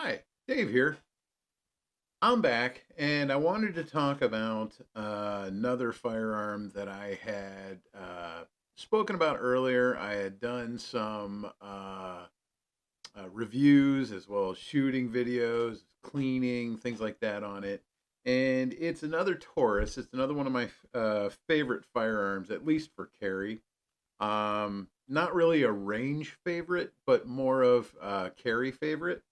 Hi, Dave here. I'm back, and I wanted to talk about another firearm that I had spoken about earlier. I had done some reviews as well as shooting videos, cleaning, things like that on it. And it's another Taurus. It's another one of my favorite firearms, at least for carry. Not really a range favorite, but more of a carry favorite.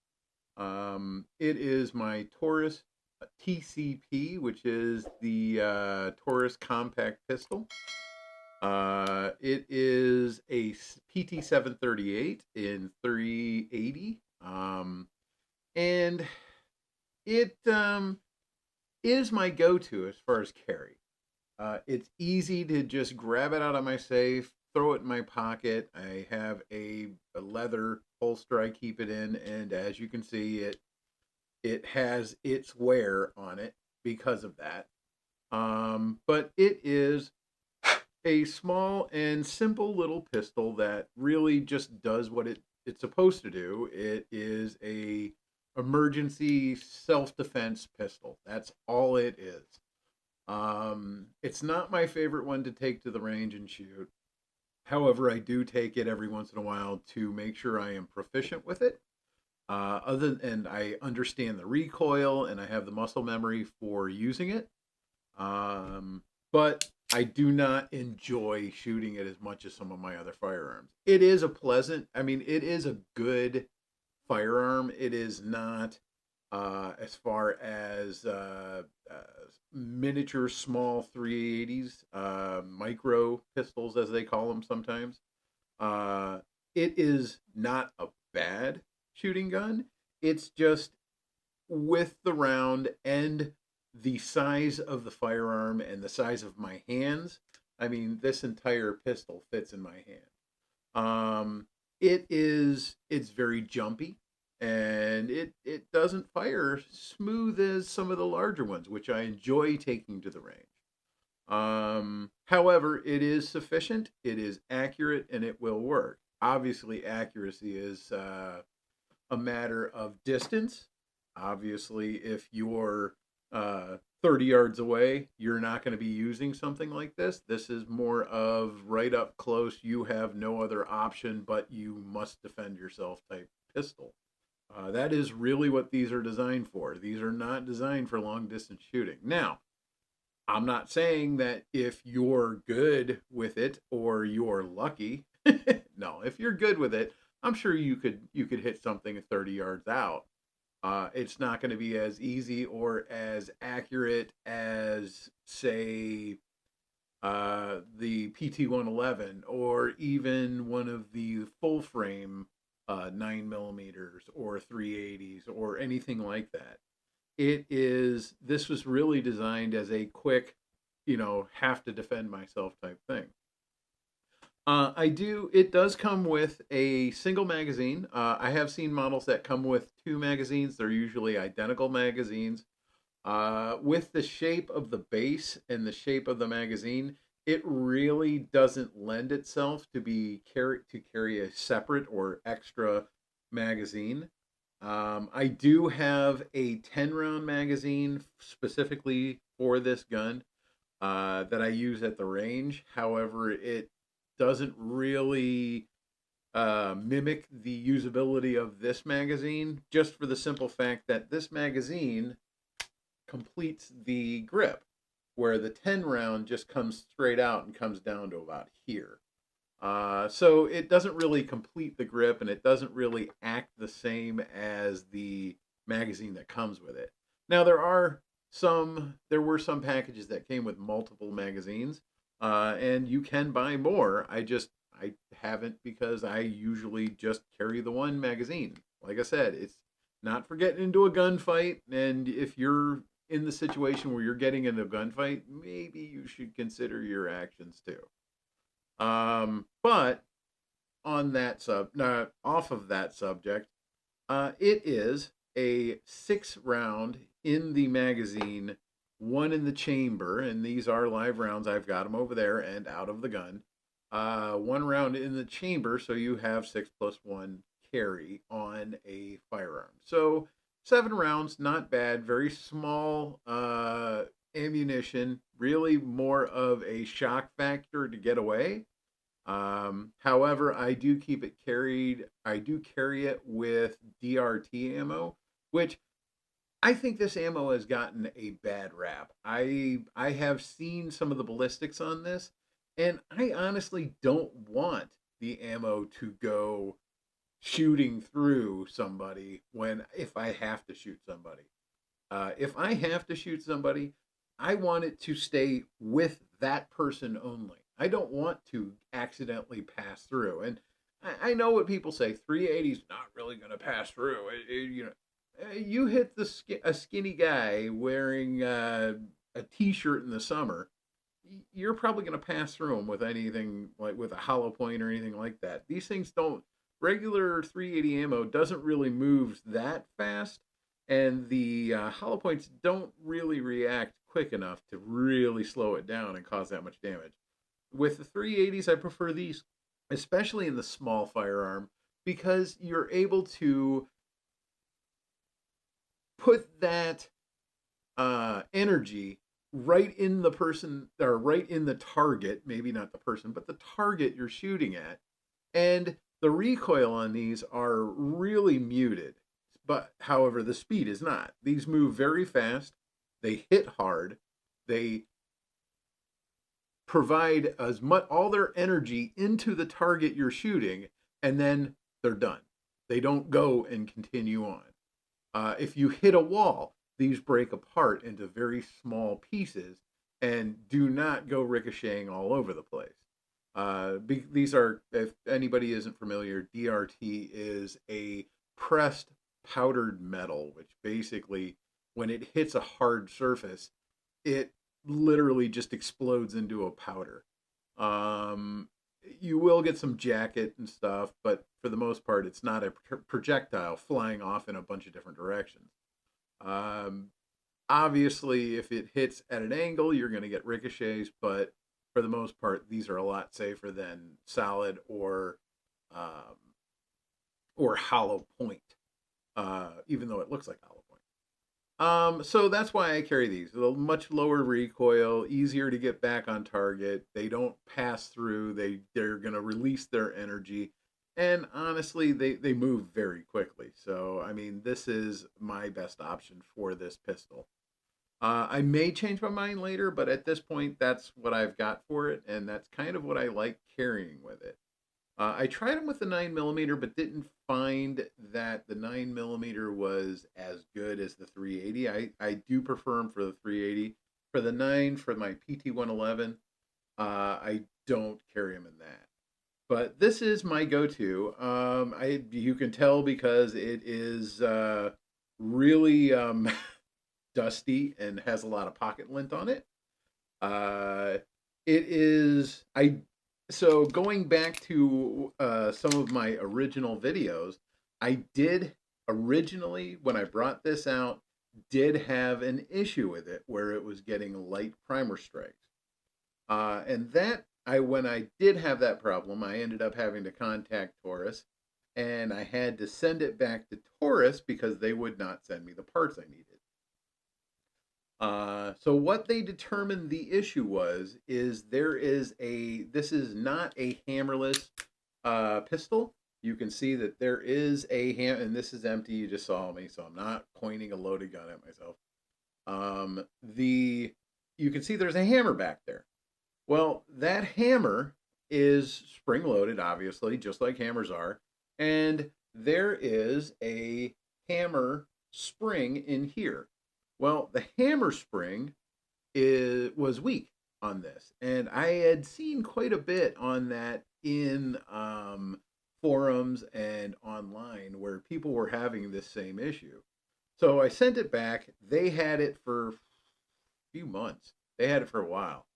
It is my Taurus TCP, which is the Taurus Compact Pistol. It is a PT 738 in 380, and it is my go-to as far as carry. It's easy to just grab it out of my safe, throw it in my pocket. I have a leather holster I keep it in, and as you can see, it has its wear on it because of that. But it is a small and simple little pistol that really just does what it's supposed to do. It is a emergency self-defense pistol. That's all it is. It's not my favorite one to take to the range and shoot. However, I do take it every once in a while to make sure I am proficient with it. And I understand the recoil and I have the muscle memory for using it. But I do not enjoy shooting it as much as some of my other firearms. It is a pleasant, I mean, it is a good firearm. It is not as far as miniature small 380s, micro pistols as they call them sometimes. Uh, it is not a bad shooting gun. It's just with the round and the size of the firearm and the size of my hands. I mean, this entire pistol fits in my hand. It's very jumpy and it doesn't fire smooth as some of the larger ones, which I enjoy taking to the range. However, it is sufficient, it is accurate, and it will work. Obviously, accuracy is a matter of distance. Obviously, if you're 30 yards away, you're not going to be using something like this. This is more of right up close. You have no other option, but you must defend yourself type pistol. That is really what these are designed for. These are not designed for long distance shooting. Now, I'm not saying that if you're good with it or you're lucky. No, if you're good with it, I'm sure you could hit something 30 yards out. It's not going to be as easy or as accurate as, say, the PT-111 or even one of the full frame 9 millimeters or 380s or anything like that. This was really designed as a quick, have to defend myself type thing. It does come with a single magazine. I have seen models that come with two magazines. They're usually identical magazines. With the shape of the base and the shape of the magazine, it really doesn't lend itself to carry a separate or extra magazine. I do have a 10 round magazine specifically for this gun that I use at the range. However, it doesn't really mimic the usability of this magazine, just for the simple fact that this magazine completes the grip, where the 10 round just comes straight out and comes down to about here. So it doesn't really complete the grip and it doesn't really act the same as the magazine that comes with it. Now there were some packages that came with multiple magazines, and you can buy more. I haven't because I usually just carry the one magazine. Like I said, it's not for getting into a gunfight, and if you're in the situation where you're getting into a gunfight, maybe you should consider your actions too. But on that off of that subject, it is a 6 round in the magazine, one in the chamber, and these are live rounds. I've got them over there and out of the gun. 1 round in the chamber, so you have 6 plus 1 carry on a firearm. So 7 rounds, not bad. Very small ammunition. Really more of a shock factor to get away. However, I do keep it carried. I do carry it with DRT ammo, which I think this ammo has gotten a bad rap. I have seen some of the ballistics on this, and I honestly don't want the ammo to go shooting through somebody when if I have to shoot somebody. If I have to shoot somebody, I want it to stay with that person only. I don't want to accidentally pass through. And I know what people say. 380 is not really going to pass through. You hit a skinny guy wearing a t-shirt in the summer, you're probably going to pass through them with anything like with a hollow point or anything like that. These things don't regular 380 ammo doesn't really move that fast, and the hollow points don't really react quick enough to really slow it down and cause that much damage. With the 380s, I prefer these, especially in the small firearm, because you're able to put that energy right in the person or right in the target, maybe not the person, but the target you're shooting at. And the recoil on these are really muted. But however, the speed is not. These move very fast. They hit hard. They provide as much all their energy into the target you're shooting, and then they're done. They don't go and continue on. If you hit a wall, these break apart into very small pieces and do not go ricocheting all over the place. These are, if anybody isn't familiar, DRT is a pressed powdered metal, which basically, when it hits a hard surface, it literally just explodes into a powder. Um, you will get some jacket and stuff, but for the most part, it's not a projectile flying off in a bunch of different directions. Um, Obviously, if it hits at an angle, you're going to get ricochets, but for the most part, these are a lot safer than solid um, or hollow point, even though it looks like hollow point. So that's why I carry these. A much lower recoil, easier to get back on target. They don't pass through. They're going to release their energy, and honestly, they move very quickly. So I mean, this is my best option for this pistol. I may change my mind later, but at this point, that's what I've got for it, and that's kind of what I like carrying with it. I tried them with the 9 millimeter, but didn't find that the 9 millimeter was as good as the 380. I do prefer them for the 380. For the 9, for my PT 111, I don't carry them in that. But this is my go-to. You can tell because it is really dusty and has a lot of pocket lint on it. Uh, it is I so going back to some of my original videos, I did originally when I brought this out did have an issue with it where it was getting light primer strikes. And that I when I did have that problem, I ended up having to contact Taurus, and I had to send it back to Taurus because they would not send me the parts I needed. So what they determined the issue was is this is not a hammerless pistol. You can see that there is a and this is empty. You just saw me, so I'm not pointing a loaded gun at myself. The You can see there's a hammer back there. Well, that hammer is spring loaded, obviously, just like hammers are, and there is a hammer spring in here. Well, the hammer spring was weak on this, and I had seen quite a bit on that in forums and online where people were having this same issue. So I sent it back. They had it for a few months. They had it for a while,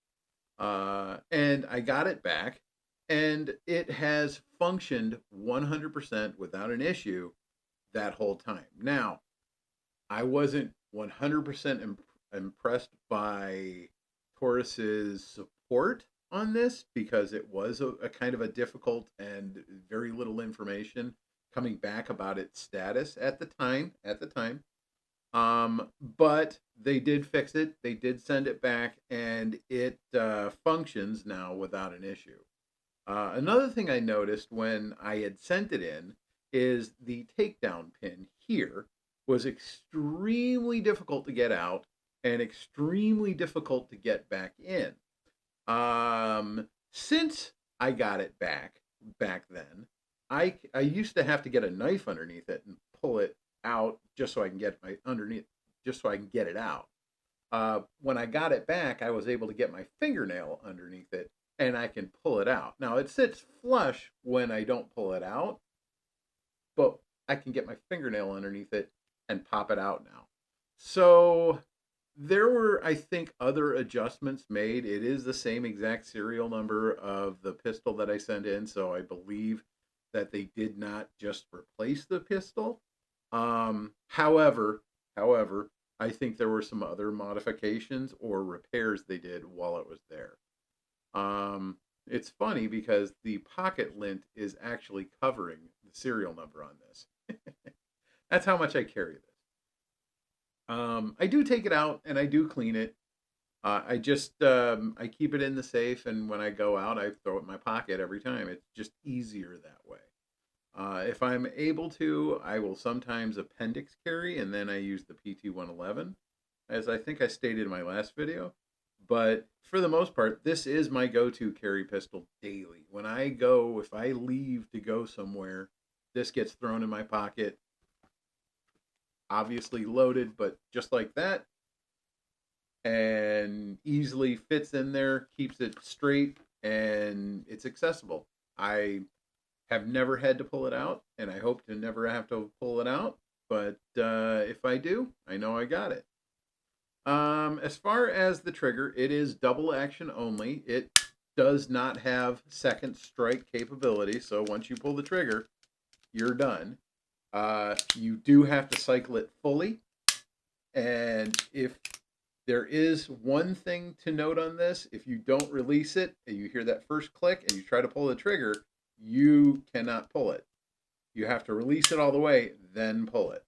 and I got it back, and it has functioned 100% without an issue that whole time. Now, I wasn't 100% impressed by Taurus's support on this because it was a kind of a difficult and very little information coming back about its status at the time. But they did fix it. They did send it back, and it functions now without an issue. Another thing I noticed when I had sent it in is the takedown pin here was extremely difficult to get out and extremely difficult to get back in. Since I got it back then, I used to have to get a knife underneath it and pull it out just so I can get my underneath just so I can get it out. When I got it back, I was able to get my fingernail underneath it and I can pull it out. Now it sits flush when I don't pull it out, but I can get my fingernail underneath it and pop it out now. So there were, I think, other adjustments made. It is the same exact serial number of the pistol that I sent in, so I believe that they did not just replace the pistol. However, I think there were some other modifications or repairs they did while it was there. It's funny because the pocket lint is actually covering the serial number on this. That's how much I carry this. I do take it out and I do clean it. I keep it in the safe, and when I go out, I throw it in my pocket every time. It's just easier that way. If I'm able to, I will sometimes appendix carry, and then I use the PT-111, as I think I stated in my last video. But for the most part, this is my go-to carry pistol daily. When I go, if I leave to go somewhere, this gets thrown in my pocket, obviously loaded, but just like that, and easily fits in there, keeps it straight, and it's accessible. I have never had to pull it out, and I hope to never have to pull it out. But if I do, I know I got it. As far as the trigger, it is double action only. It does not have second strike capability, so once you pull the trigger, you're done. You do have to cycle it fully, and if there is one thing to note on this, if you don't release it and you hear that first click and you try to pull the trigger, you cannot pull it. You have to release it all the way, then pull it.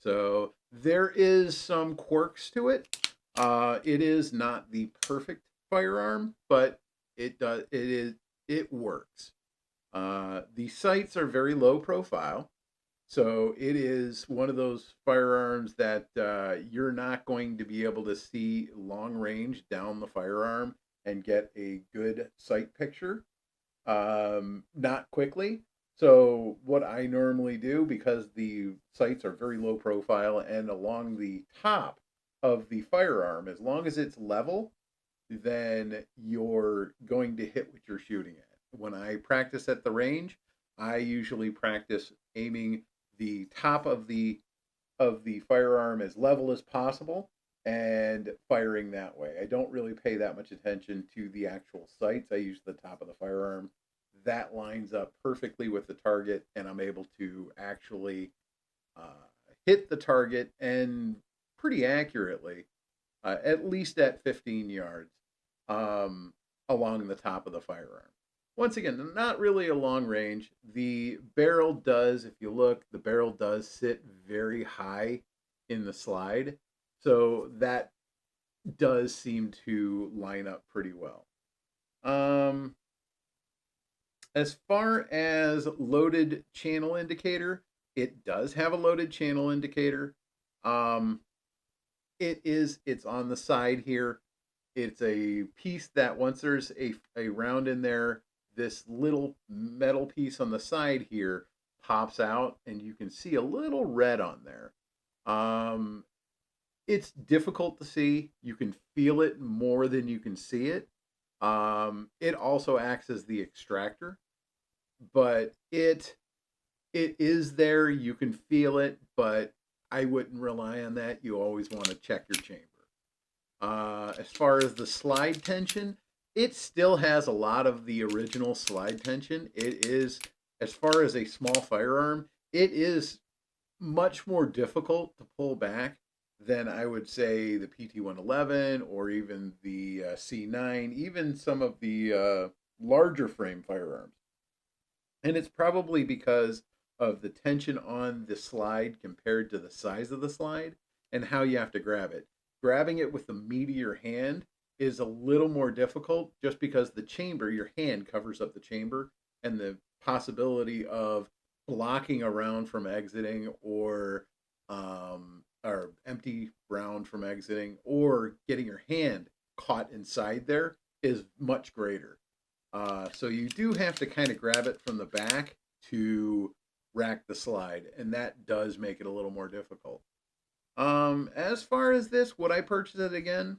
So there is some quirks to it. It is not the perfect firearm, but it works. The sights are very low profile, so it is one of those firearms that you're not going to be able to see long range down the firearm and get a good sight picture, not quickly. So what I normally do, because the sights are very low profile and along the top of the firearm, as long as it's level, then you're going to hit what you're shooting at. When I practice at the range, I usually practice aiming the top of the firearm as level as possible and firing that way. I don't really pay that much attention to the actual sights. I use the top of the firearm. That lines up perfectly with the target, and I'm able to actually hit the target and pretty accurately, at least at 15 yards, along the top of the firearm. Once again, not really a long range. The barrel does, if you look, the barrel does sit very high in the slide. So that does seem to line up pretty well. As far as loaded channel indicator, it does have a loaded channel indicator. It's on the side here. It's a piece that once there's a round in there, this little metal piece on the side here pops out and you can see a little red on there. It's difficult to see. You can feel it more than you can see it. It also acts as the extractor, but it is there. You can feel it, but I wouldn't rely on that. You always want to check your chamber. As far as the slide tension, it still has a lot of the original slide tension. It is, as far as a small firearm, it is much more difficult to pull back than I would say the PT-111 or even the C9, even some of the larger frame firearms. And it's probably because of the tension on the slide compared to the size of the slide and how you have to grab it. Grabbing it with the meat of your hand is a little more difficult just because the chamber, your hand covers up the chamber, and the possibility of blocking a round from exiting or empty round from exiting or getting your hand caught inside there is much greater. So you do have to kind of grab it from the back to rack the slide, and that does make it a little more difficult. As far as this, would I purchase it again?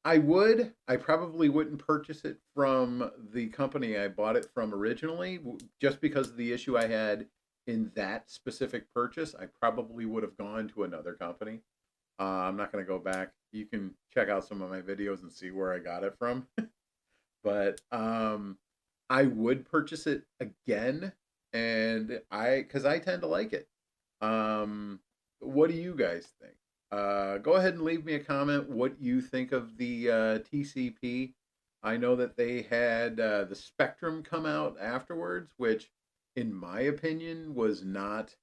I would. I probably wouldn't purchase it from the company I bought it from originally, just because of the issue I had in that specific purchase. I probably would have gone to another company. I'm not going to go back. You can check out some of my videos and see where I got it from. But I would purchase it again, and because I tend to like it. What do you guys think? Go ahead and leave me a comment what you think of the TCP. I know that they had the Spectrum come out afterwards, which, in my opinion, was not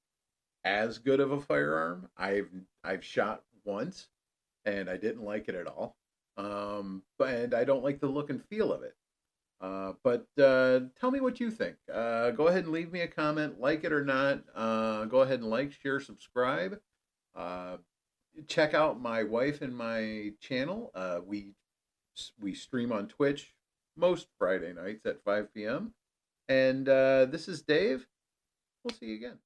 as good of a firearm. I've shot once, and I didn't like it at all. But I don't like the look and feel of it. But tell me what you think. Go ahead and leave me a comment, like it or not. Go ahead and like, share, subscribe. Uh, Check out my wife and my channel. We stream on Twitch most Friday nights at 5 p.m. And this is Dave. We'll see you again.